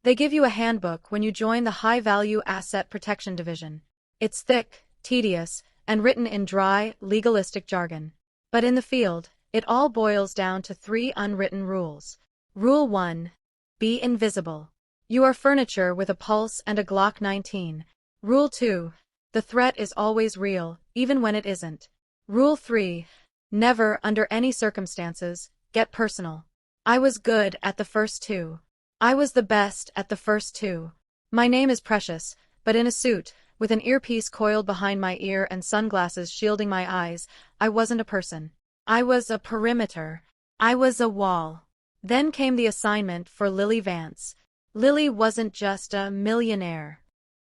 They give you a handbook when you join the High-Value Asset Protection Division. It's thick, tedious, and written in dry, legalistic jargon. But in the field, it all boils down to 3 unwritten rules. Rule 1. Be invisible. You are furniture with a pulse and a Glock 19. Rule 2. The threat is always real, even when it isn't. Rule 3. Never, under any circumstances, get personal. I was good at the first 2. I was the best at the first 2. My name is Precious, but in a suit, with an earpiece coiled behind my ear and sunglasses shielding my eyes, I wasn't a person. I was a perimeter. I was a wall. Then came the assignment for Lily Vance. Lily wasn't just a millionaire.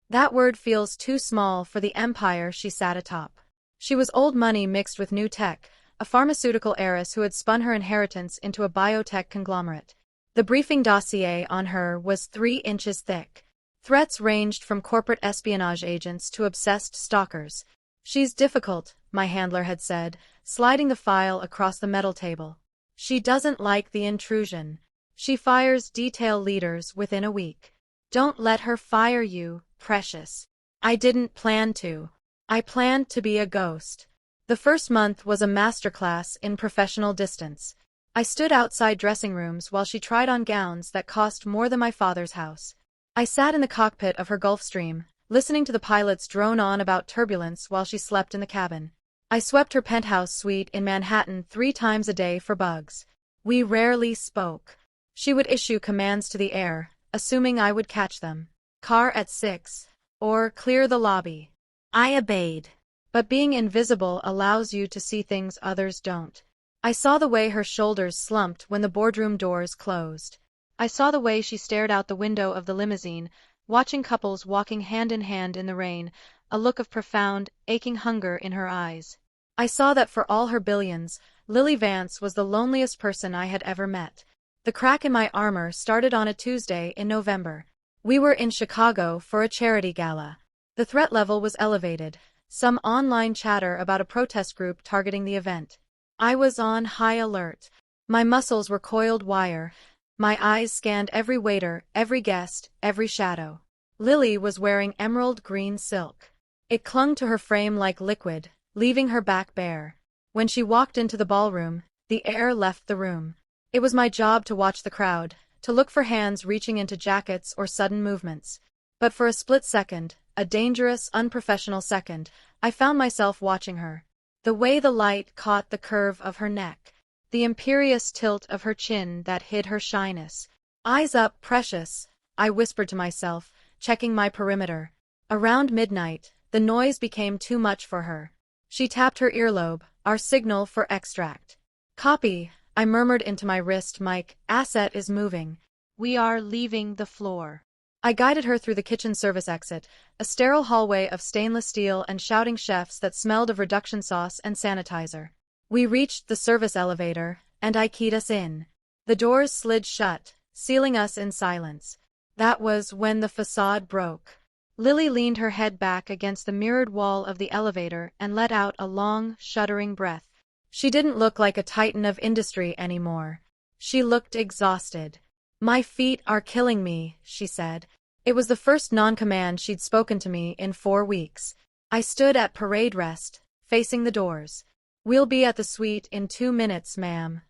That word feels too small for the empire she sat atop. She was old money mixed with new tech, a pharmaceutical heiress who had spun her inheritance into a biotech conglomerate. The briefing dossier on her was 3 inches thick. Threats ranged from corporate espionage agents to obsessed stalkers. She's difficult, my handler had said, sliding the file across the metal table. She doesn't like the intrusion. She fires detail leaders within a week. Don't let her fire you, Precious. I didn't plan to. I planned to be a ghost. The first month was a masterclass in professional distance. I stood outside dressing rooms while she tried on gowns that cost more than my father's house. I sat in the cockpit of her Gulfstream, listening to the pilots drone on about turbulence while she slept in the cabin. I swept her penthouse suite in Manhattan 3 times a day for bugs. We rarely spoke. She would issue commands to the air, assuming I would catch them. Car at 6, or clear the lobby. I obeyed. But being invisible allows you to see things others don't. I saw the way her shoulders slumped when the boardroom doors closed. I saw the way she stared out the window of the limousine, watching couples walking hand in hand in the rain, a look of profound, aching hunger in her eyes. I saw that for all her billions, Lily Vance was the loneliest person I had ever met. The crack in my armor started on a Tuesday in November. We were in Chicago for a charity gala. The threat level was elevated, some online chatter about a protest group targeting the event. I was on high alert. My muscles were coiled wire. My eyes scanned every waiter, every guest, every shadow. Lily was wearing emerald green silk. It clung to her frame like liquid, leaving her back bare. When she walked into the ballroom, the air left the room. It was my job to watch the crowd, to look for hands reaching into jackets or sudden movements. But for a split second, a dangerous, unprofessional second, I found myself watching her. The way the light caught the curve of her neck, the imperious tilt of her chin that hid her shyness. Eyes up, Precious, I whispered to myself, checking my perimeter. Around midnight, the noise became too much for her. She tapped her earlobe, our signal for extract. Copy, I murmured into my wrist mic, asset is moving. We are leaving the floor. I guided her through the kitchen service exit, a sterile hallway of stainless steel and shouting chefs that smelled of reduction sauce and sanitizer. We reached the service elevator, and I keyed us in. The doors slid shut, sealing us in silence. That was when the facade broke. Lily leaned her head back against the mirrored wall of the elevator and let out a long, shuddering breath. She didn't look like a titan of industry anymore. She looked exhausted. My feet are killing me, she said. It was the first non-command she'd spoken to me in 4 weeks. I stood at parade rest, facing the doors. We'll be at the suite in 2 minutes, ma'am.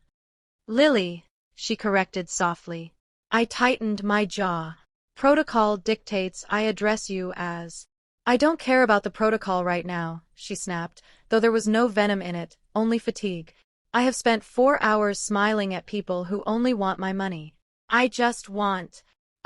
Lily, she corrected softly. I tightened my jaw. Protocol dictates I address you as. I don't care about the protocol right now, she snapped, though there was no venom in it, only fatigue. I have spent 4 hours smiling at people who only want my money. I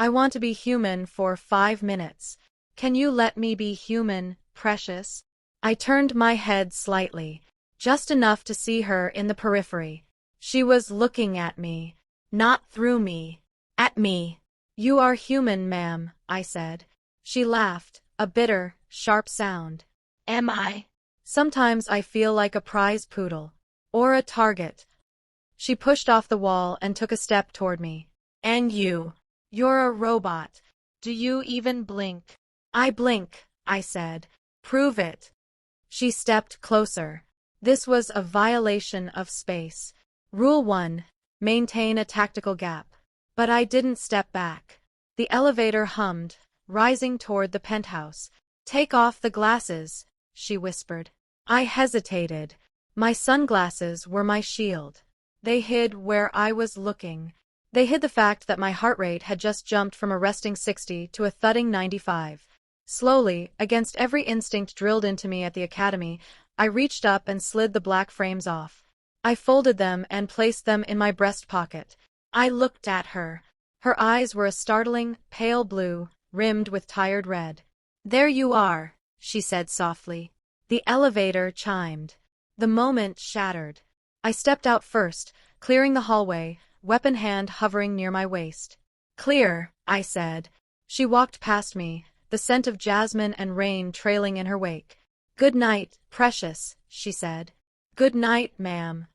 want to be human for 5 minutes. Can you let me be human, Precious? I turned my head slightly, just enough to see her in the periphery. She was looking at me. Not through me. At me. You are human, ma'am, I said. She laughed, a bitter, sharp sound. Am I? Sometimes I feel like a prize poodle. Or a target. She pushed off the wall and took a step toward me. And you. You're a robot. Do you even blink? I blink, I said. Prove it. She stepped closer. This was a violation of space. Rule 1. Maintain a tactical gap. But I didn't step back. The elevator hummed, rising toward the penthouse. "Take off the glasses," she whispered. I hesitated. My sunglasses were my shield. They hid where I was looking. They hid the fact that my heart rate had just jumped from a resting 60 to a thudding 95. Slowly, against every instinct drilled into me at the academy, I reached up and slid the black frames off. I folded them and placed them in my breast pocket. I looked at her. Her eyes were a startling, pale blue, rimmed with tired red. "There you are," she said softly. The elevator chimed. The moment shattered. I stepped out first, clearing the hallway, weapon hand hovering near my waist. "Clear," I said. She walked past me, the scent of jasmine and rain trailing in her wake. "Good night, precious," she said. "Good night, ma'am."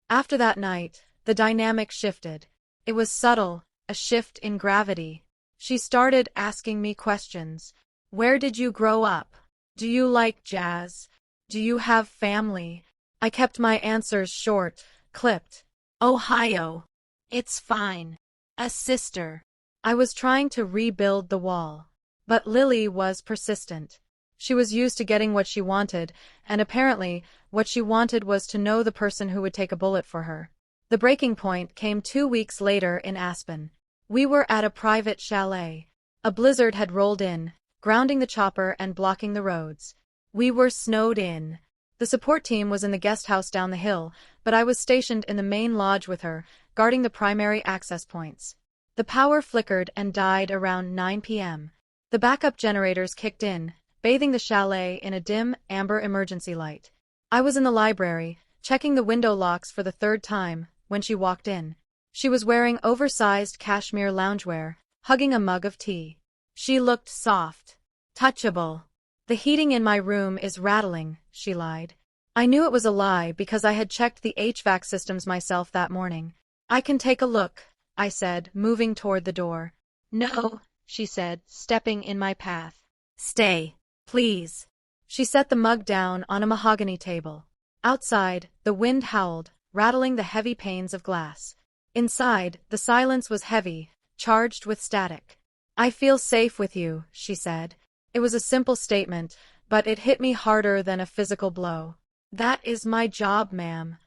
After that night, the dynamic shifted. It was subtle, a shift in gravity. She started asking me questions. "Where did you grow up? Do you like jazz? Do you have family?" I kept my answers short, clipped. "Ohio. It's fine. A sister." I was trying to rebuild the wall. But Lily was persistent. She was used to getting what she wanted, and apparently, what she wanted was to know the person who would take a bullet for her. The breaking point came 2 weeks later in Aspen. We were at a private chalet. A blizzard had rolled in, grounding the chopper and blocking the roads. We were snowed in. The support team was in the guest house down the hill, but I was stationed in the main lodge with her, guarding the primary access points. The power flickered and died around 9 p.m. The backup generators kicked in, bathing the chalet in a dim, amber emergency light. I was in the library, checking the window locks for the third time, when she walked in. She was wearing oversized cashmere loungewear, hugging a mug of tea. She looked soft, touchable. "The heating in my room is rattling," she lied. I knew it was a lie because I had checked the HVAC systems myself that morning. "I can take a look," I said, moving toward the door. "No," she said, stepping in my path. "Stay, please." She set the mug down on a mahogany table. Outside, the wind howled, rattling the heavy panes of glass. Inside, the silence was heavy, charged with static. "I feel safe with you," she said. It was a simple statement, but it hit me harder than a physical blow. "That is my job, ma'am."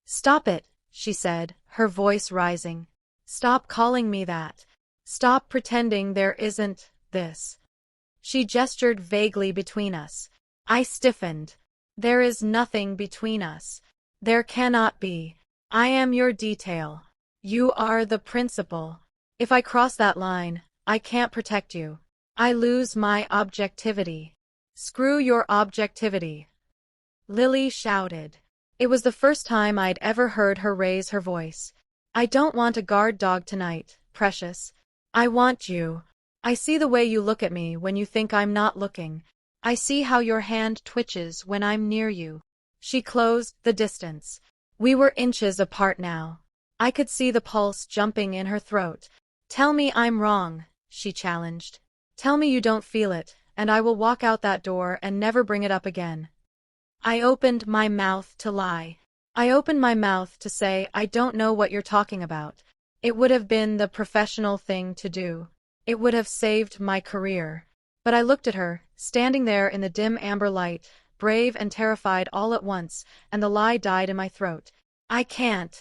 "Stop it," she said, her voice rising. "Stop calling me that. Stop pretending there isn't this." She gestured vaguely between us. I stiffened. "There is nothing between us. There cannot be. I am your detail. You are the principal. If I cross that line, I can't protect you. I lose my objectivity." "Screw your objectivity," Lily shouted. It was the first time I'd ever heard her raise her voice. "I don't want a guard dog tonight, precious. I want you. I see the way you look at me when you think I'm not looking. I see how your hand twitches when I'm near you." She closed the distance. We were inches apart now. I could see the pulse jumping in her throat. "Tell me I'm wrong," she challenged. "Tell me you don't feel it, and I will walk out that door and never bring it up again." I opened my mouth to lie. I opened my mouth to say I don't know what you're talking about. It would have been the professional thing to do. It would have saved my career. But I looked at her, standing there in the dim amber light, brave and terrified all at once, and the lie died in my throat. "I can't,"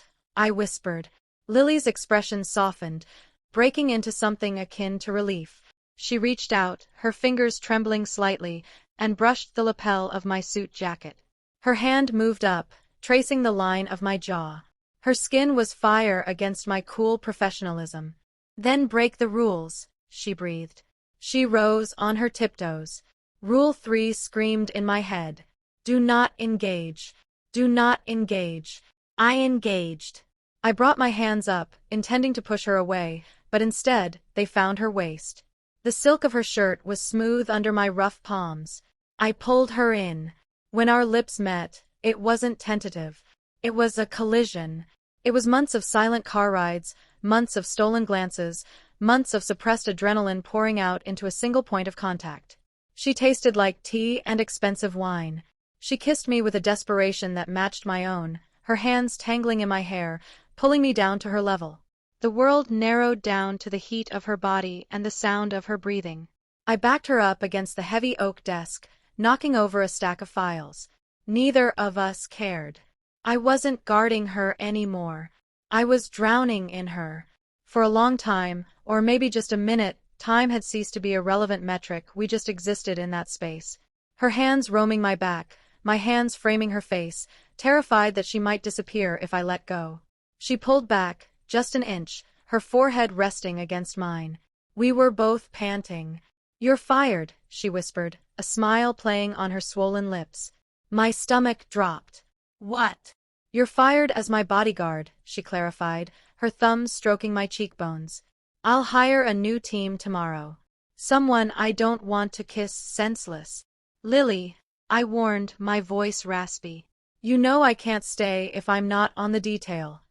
I whispered. Lily's expression softened, breaking into something akin to relief. She reached out, her fingers trembling slightly, and brushed the lapel of my suit jacket. Her hand moved up, tracing the line of my jaw. Her skin was fire against my cool professionalism. "Then break the rules," she breathed. She rose on her tiptoes. Rule 3 screamed in my head. "Do not engage. Do not engage." I engaged. I brought my hands up, intending to push her away, but instead, they found her waist. The silk of her shirt was smooth under my rough palms. I pulled her in. When our lips met, it wasn't tentative. It was a collision. It was months of silent car rides, months of stolen glances, months of suppressed adrenaline pouring out into a single point of contact. She tasted like tea and expensive wine. She kissed me with a desperation that matched my own, her hands tangling in my hair, pulling me down to her level. The world narrowed down to the heat of her body and the sound of her breathing. I backed her up against the heavy oak desk, knocking over a stack of files. Neither of us cared. I wasn't guarding her anymore. I was drowning in her. For a long time, or maybe just a minute, time had ceased to be a relevant metric. We just existed in that space. Her hands roaming my back, my hands framing her face, terrified that she might disappear if I let go. She pulled back, just an inch, her forehead resting against mine. We were both panting. "You're fired," she whispered, a smile playing on her swollen lips. My stomach dropped. "What?" "You're fired as my bodyguard," she clarified, her thumbs stroking my cheekbones. "I'll hire a new team tomorrow. Someone I don't want to kiss senseless." "Lily," I warned, my voice raspy. "You know I can't stay if I'm not on the detail."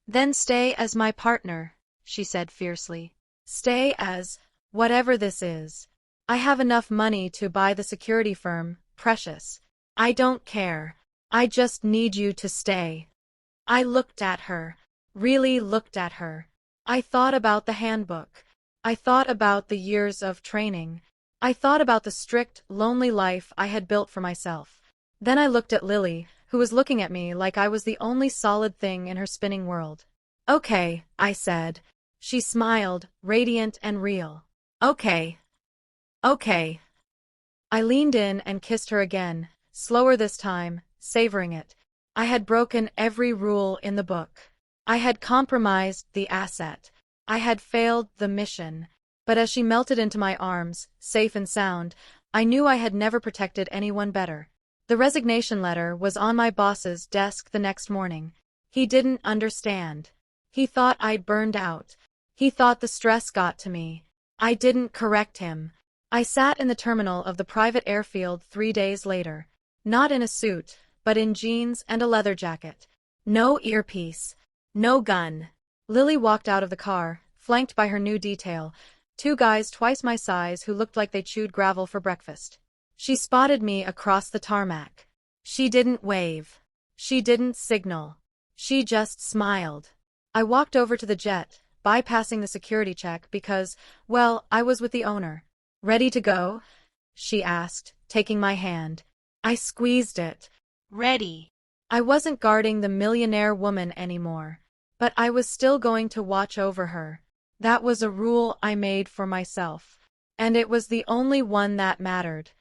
"Then stay as my partner," she said fiercely. "Stay as whatever this is. I have enough money to buy the security firm, Precious. I don't care. I just need you to stay." I looked at her. Really looked at her. I thought about the handbook. I thought about the years of training. I thought about the strict, lonely life I had built for myself. Then I looked at Lily, who was looking at me like I was the only solid thing in her spinning world. "Okay," I said. She smiled, radiant and real. "Okay. Okay." I leaned in and kissed her again, slower this time, savoring it. I had broken every rule in the book. I had compromised the asset. I had failed the mission. But as she melted into my arms, safe and sound, I knew I had never protected anyone better. The resignation letter was on my boss's desk the next morning. He didn't understand. He thought I'd burned out. He thought the stress got to me. I didn't correct him. I sat in the terminal of the private airfield 3 days later. Not in a suit, but in jeans and a leather jacket. No earpiece. No gun. Lily walked out of the car, flanked by her new detail, 2 guys twice my size who looked like they chewed gravel for breakfast. She spotted me across the tarmac. She didn't wave. She didn't signal. She just smiled. I walked over to the jet, bypassing the security check because, well, I was with the owner. "Ready to go?" she asked, taking my hand. I squeezed it. Ready. I wasn't guarding the millionaire woman anymore. But I was still going to watch over her. That was a rule I made for myself. And it was the only one that mattered.